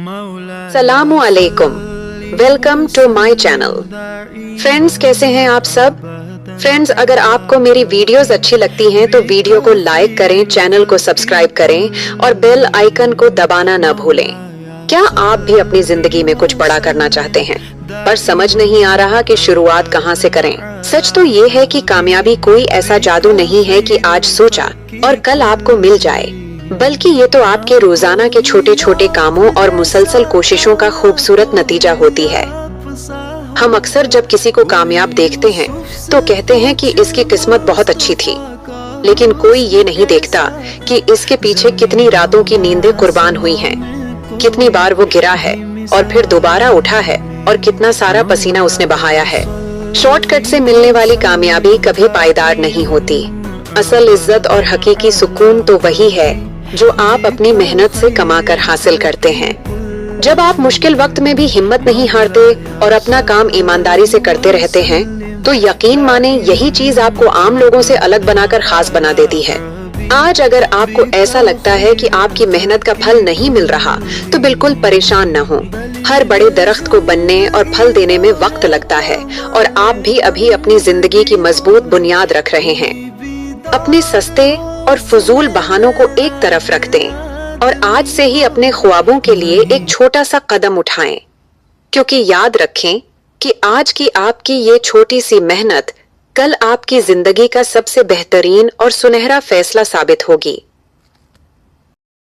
सलामु अलैकुम, welcome to my channel. Friends, कैसे हैं आप सब? फ्रेंड्स, अगर आपको मेरी वीडियोस अच्छी लगती हैं तो वीडियो को लाइक करें, चैनल को सब्सक्राइब करें और बेल आइकन को दबाना न भूलें। क्या आप भी अपनी जिंदगी में कुछ बड़ा करना चाहते हैं पर समझ नहीं आ रहा कि शुरुआत कहां से करें? सच तो ये है कि कामयाबी कोई ऐसा जादू नहीं है कि आज सोचा और कल आपको मिल जाए, बल्कि ये तो आपके रोजाना के छोटे छोटे कामों और मुसलसल कोशिशों का खूबसूरत नतीजा होती है। हम अक्सर जब किसी को कामयाब देखते हैं तो कहते हैं कि इसकी किस्मत बहुत अच्छी थी, लेकिन कोई ये नहीं देखता कि इसके पीछे कितनी रातों की नींदें कुर्बान हुई हैं, कितनी बार वो गिरा है और फिर दोबारा उठा है और कितना सारा पसीना उसने बहाया है। शॉर्टकट से मिलने वाली कामयाबी कभी पायदार नहीं होती। असल इज्जत और हकीकी सुकून तो वही है जो आप अपनी मेहनत से कमाकर हासिल करते हैं। जब आप मुश्किल वक्त में भी हिम्मत नहीं हारते और अपना काम ईमानदारी से करते रहते हैं तो यकीन माने यही चीज आपको आम लोगों से अलग बनाकर खास बना देती है। आज अगर आपको ऐसा लगता है कि आपकी मेहनत का फल नहीं मिल रहा तो बिल्कुल परेशान न हो। हर बड़े दरख्त को बनने और फल देने में वक्त लगता है और आप भी अभी अपनी जिंदगी की मजबूत बुनियाद रख रहे हैं। अपने सस्ते और फजूल बहानों को एक तरफ रख दें और आज से ही अपने ख्वाबों के लिए एक छोटा सा कदम उठाएं, क्योंकि याद रखें कि आज की आपकी ये छोटी सी मेहनत कल आपकी जिंदगी का सबसे बेहतरीन और सुनहरा फैसला साबित होगी।